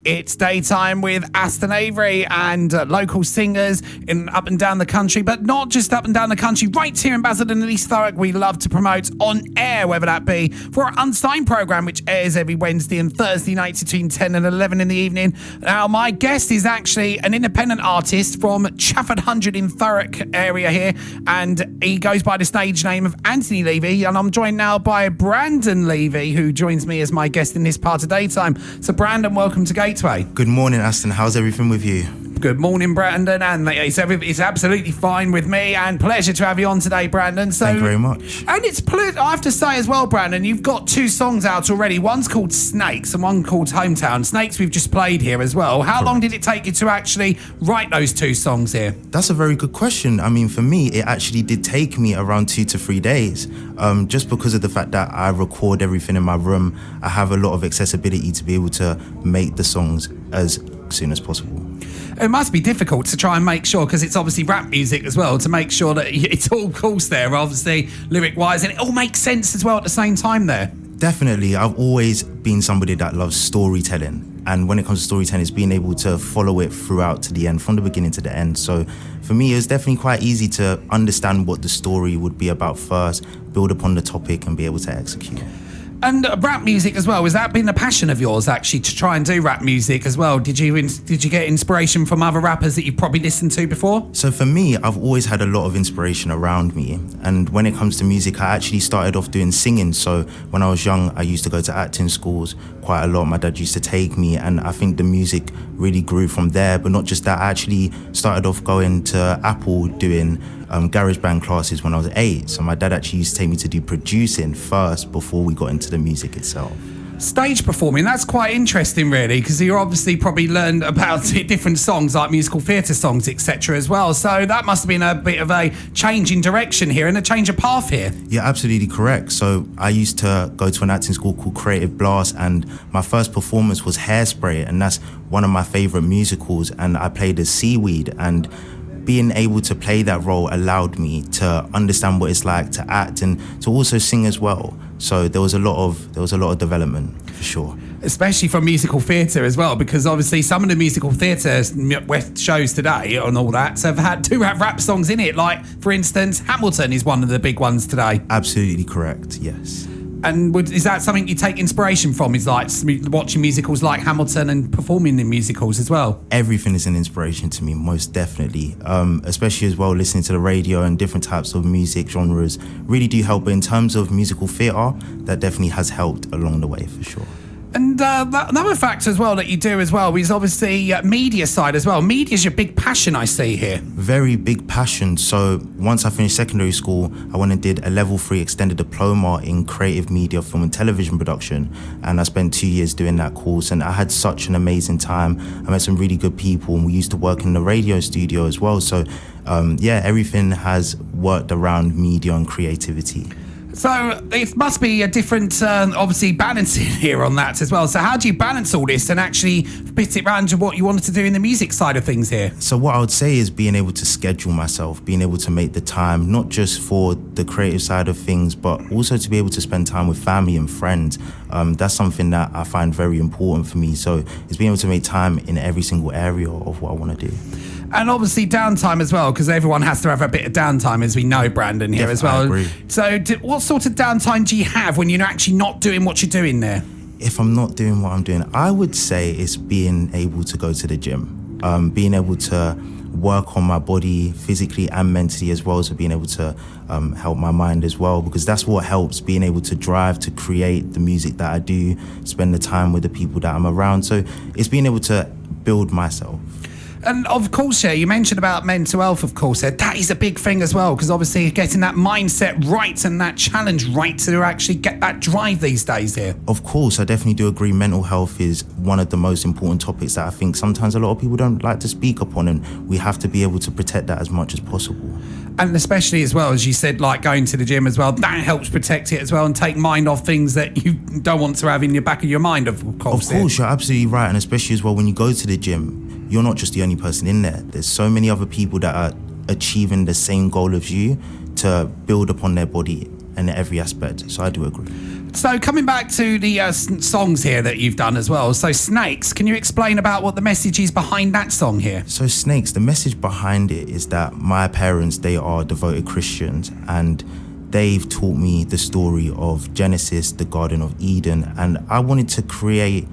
It's daytime with Aston and local singers in up and down the country, but not just up and down the country. Right here in Basildon and East Thurrock, we love to promote on air, whether that be for our Unsigned programme, which airs every Wednesday and Thursday nights between 10 and 11 in the evening. Now, my guest is actually an independent artist from Chafford 100 in Thurrock area here, and he goes by the stage name of Anthony Levy, and I'm joined now by Brandon Levy, who joins me as my guest in this part of daytime. So, Brandon, welcome to Gateway. Good morning, Aston. How's everything with you? Good morning, Brandon, and it's absolutely fine with me, and pleasure to have you on today, Brandon. So, thank you very much. And I have to say as well, Brandon, you've got two songs out already. One's called Snakes and one called Hometown. Snakes we've just played here as well. How long did it take you to actually write those two songs here? That's a very good question. I mean, for me, it actually did take me around 2 to 3 days, just because of the fact that I record everything in my room. I have a lot of accessibility to be able to make the songs as soon as possible. It must be difficult to try and make sure, because it's obviously rap music as well, to make sure that it's all course there, obviously, lyric-wise, and it all makes sense as well at the same time there. Definitely. I've always been somebody that loves storytelling. And when it comes to storytelling, it's being able to follow it throughout to the end, from the beginning to the end. So for me, it was definitely quite easy to understand what the story would be about first, build upon the topic, and be able to execute. And rap music as well, has that been a passion of yours, actually, to try and do rap music as well? Did you get inspiration from other rappers that you've probably listened to before? So for me, I've always had a lot of inspiration around me. And when it comes to music, I actually started off doing singing. So when I was young, I used to go to acting schools quite a lot. My dad used to take me, and I think the music really grew from there. But not just that, I actually started off going to Apple doing garage band classes when I was 8. So my dad actually used to take me to do producing first before we got into the music itself. Stage performing, that's quite interesting really, because you obviously probably learned about different songs like musical theatre songs, etc. as well. So that must have been a bit of a change in direction here and a change of path here. Yeah, absolutely correct. So I used to go to an acting school called Creative Blast, and my first performance was Hairspray, and that's one of my favourite musicals, and I played as Seaweed, and being able to play that role allowed me to understand what it's like to act and to also sing as well. So there was a lot of development for sure. Especially from musical theatre as well, because obviously some of the musical theatre shows today and all that have rap songs in it. Like, for instance, Hamilton is one of the big ones today. Absolutely correct, yes. And is that something you take inspiration from, is like watching musicals like Hamilton and performing in musicals as well? Everything is an inspiration to me, most definitely. Especially as well, listening to the radio and different types of music genres really do help. But in terms of musical theatre, that definitely has helped along the way for sure. And another factor as well that you do as well is obviously media side as well. Media's your big passion, I see here. Very big passion. So once I finished secondary school, I went and did a level 3 extended diploma in creative media, film and television production. And I spent 2 years doing that course, and I had such an amazing time. I met some really good people, and we used to work in the radio studio as well. So everything has worked around media and creativity. So it must be a different, obviously, balancing here on that as well. So how do you balance all this and actually fit it around to what you wanted to do in the music side of things here? So what I would say is being able to schedule myself, being able to make the time, not just for the creative side of things, but also to be able to spend time with family and friends. That's something that I find very important for me. So it's being able to make time in every single area of what I want to do. And obviously downtime as well, because everyone has to have a bit of downtime, as we know, Brandon, here as well. I agree. So what sort of downtime do you have when you're actually not doing what you're doing there? If I'm not doing what I'm doing, I would say it's being able to go to the gym, being able to work on my body physically and mentally, as well as being able to help my mind as well, because that's what helps, being able to drive to create the music that I do, spend the time with the people that I'm around. So it's being able to build myself. And of course, yeah, you mentioned about mental health, of course. That is a big thing as well, because obviously getting that mindset right and that challenge right to actually get that drive these days here. Of course, I definitely do agree. Mental health is one of the most important topics that I think sometimes a lot of people don't like to speak upon, and we have to be able to protect that as much as possible. And especially as well, as you said, like going to the gym as well, that helps protect it as well and take mind off things that you don't want to have in the back of your mind, of course. Of course, you're absolutely right. And especially as well, when you go to the gym, you're not just the only person in there. There's so many other people that are achieving the same goal as you, to build upon their body in every aspect. So I do agree. So coming back to the songs here that you've done as well. So Snakes, can you explain about what the message is behind that song here? So Snakes, the message behind it is that my parents, they are devoted Christians, and they've taught me the story of Genesis, the Garden of Eden, and I wanted to create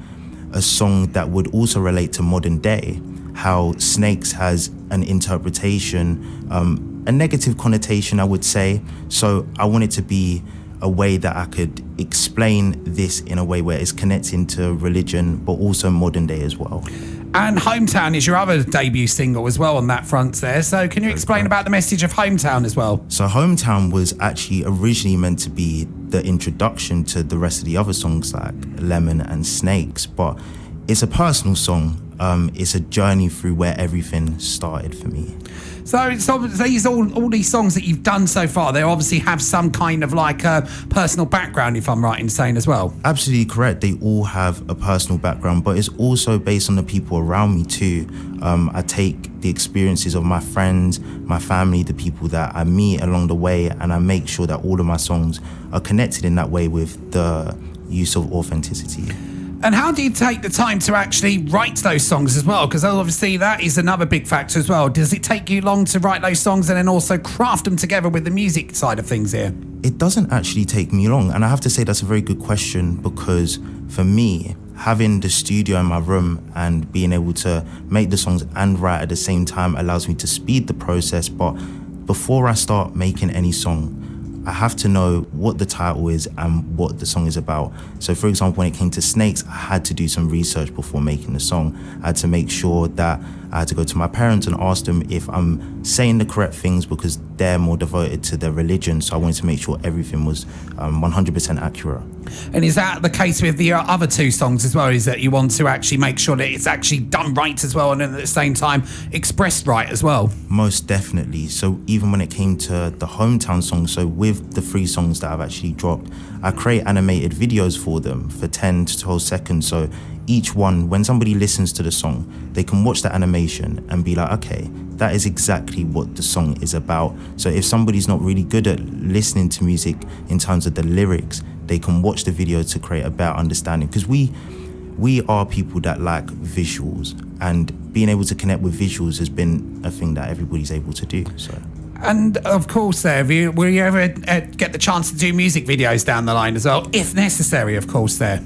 a song that would also relate to modern day, how snakes has an interpretation, a negative connotation, I would say. So I wanted to be a way that I could explain this in a way where it's connecting to religion, but also modern day as well. And Hometown is your other debut single as well on that front there. So can you explain about the message of Hometown as well? So Hometown was actually originally meant to be the introduction to the rest of the other songs like Lemon and Snakes, but it's a personal song. It's a journey through where everything started for me. So it's obviously all these songs that you've done so far, they obviously have some kind of like a personal background, if I'm right in saying as well. Absolutely correct. They all have a personal background, but it's also based on the people around me too. I take the experiences of my friends, my family, the people that I meet along the way, and I make sure that all of my songs are connected in that way with the use of authenticity. And how do you take the time to actually write those songs as well? Because obviously that is another big factor as well. Does it take you long to write those songs and then also craft them together with the music side of things here? It doesn't actually take me long. And I have to say that's a very good question, because for me, having the studio in my room and being able to make the songs and write at the same time allows me to speed the process. But before I start making any song, I have to know what the title is and what the song is about. So for example, when it came to Snakes, I had to do some research before making the song. I had to make sure that I had to go to my parents and ask them if I'm saying the correct things, because they're more devoted to their religion. So I wanted to make sure everything was 100% accurate. And is that the case with the other two songs as well? Is that you want to actually make sure that it's actually done right as well, and then at the same time expressed right as well? Most definitely. So even when it came to the Hometown song, so with the 3 songs that I've actually dropped, I create animated videos for them for 10 to 12 seconds. So each one, when somebody listens to the song, they can watch the animation and be like, okay, that is exactly what the song is about. So if somebody's not really good at listening to music in terms of the lyrics, they can watch the video to create a better understanding. Because we are people that like visuals, and being able to connect with visuals has been a thing that everybody's able to do. So. And of course, will you ever get the chance to do music videos down the line as well, if necessary, of course, there?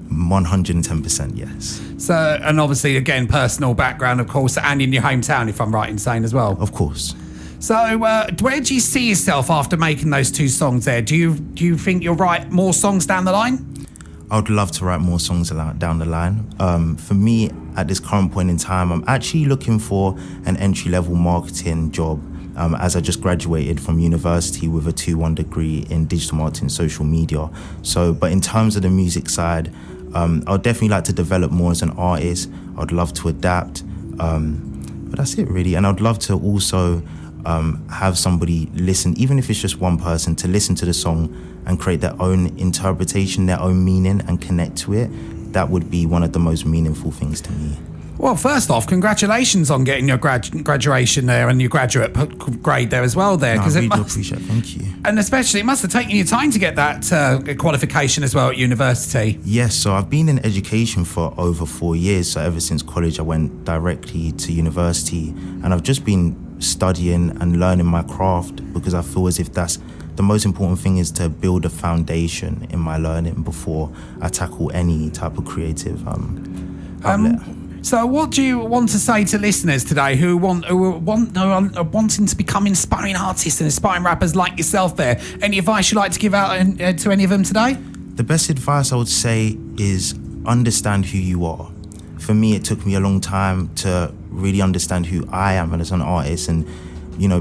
110%, yes. So, and obviously, again, personal background, of course, and in your hometown, if I'm right in saying as well. Of course. So, where do you see yourself after making those 2 songs there? Do you think you'll write more songs down the line? I would love to write more songs down the line. For me, at this current point in time, I'm actually looking for an entry-level marketing job, as I just graduated from university with a 2-1 degree in digital marketing, social media. So, but in terms of the music side, I'd definitely like to develop more as an artist. I'd love to adapt, but that's it really. And I'd love to also have somebody listen, even if it's just one person, to listen to the song and create their own interpretation, their own meaning, and connect to it. That would be one of the most meaningful things to me. Well, first off, congratulations on getting your graduation there and your graduate grade there as well there. No, I really do appreciate it. Thank you. And especially, it must have taken you time to get that qualification as well at university. Yes, so I've been in education for over 4 years. So ever since college, I went directly to university, and I've just been studying and learning my craft, because I feel as if that's the most important thing, is to build a foundation in my learning before I tackle any type of creative outlet. So what do you want to say to listeners today who are wanting to become inspiring artists and inspiring rappers like yourself there? Any advice you'd like to give out to any of them today? The best advice I would say is understand who you are. For me, it took me a long time to really understand who I am as an artist, and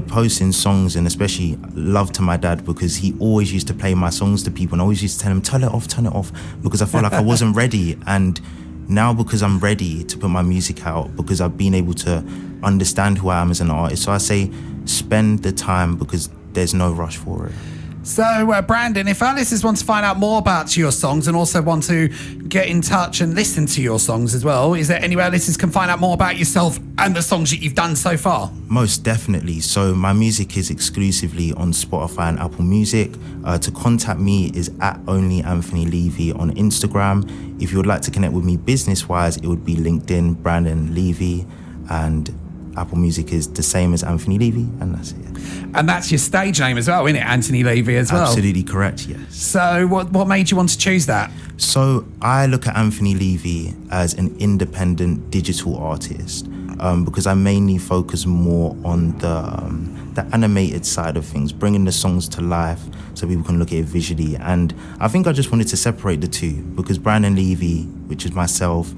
posting songs, and especially love to my dad, because he always used to play my songs to people, and I always used to tell him, turn it off, because I felt like I wasn't ready. And now, because I'm ready to put my music out, because I've been able to understand who I am as an artist. So I say spend the time, because there's no rush for it. So, Brandon, if our listeners want to find out more about your songs and also want to get in touch and listen to your songs as well, is there anywhere listeners can find out more about yourself and the songs that you've done so far? Most definitely. So my music is exclusively on Spotify and Apple Music. To contact me is at TheOnlyLevy on Instagram. If you would like to connect with me business-wise, it would be LinkedIn, Brandon Levy, and Apple Music is the same as Anthony Levy, and that's it. And that's your stage name as well, isn't it? Anthony Levy as well? Absolutely correct, yes. So what made you want to choose that? So I look at Anthony Levy as an independent digital artist because I mainly focus more on the animated side of things, bringing the songs to life so people can look at it visually. And I think I just wanted to separate the two because Brandon Levy, which is myself,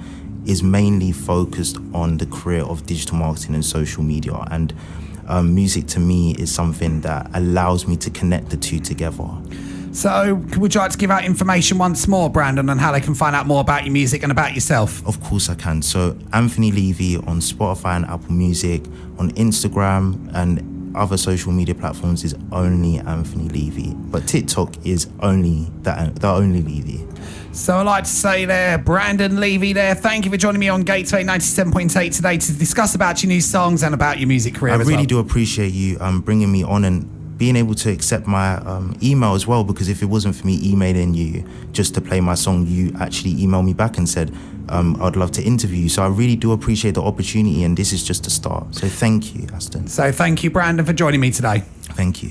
is mainly focused on the career of digital marketing and social media. And music to me is something that allows me to connect the two together. So would you like to give out information once more, Brandon, on how they can find out more about your music and about yourself? Of course I can. So Anthony Levy on Spotify and Apple Music, on Instagram and other social media platforms is only Anthony Levy. But TikTok is only the Only Levy. So I'd like to say there, Brandon Levy there, thank you for joining me on Gateway 97.8 today to discuss about your new songs and about your music career I as really well. do appreciate you bringing me on and being able to accept my email as well, because if it wasn't for me emailing you just to play my song, you actually emailed me back and said, I'd love to interview you. So I really do appreciate the opportunity, and this is just a start. So thank you, Aston. So thank you, Brandon, for joining me today. Thank you.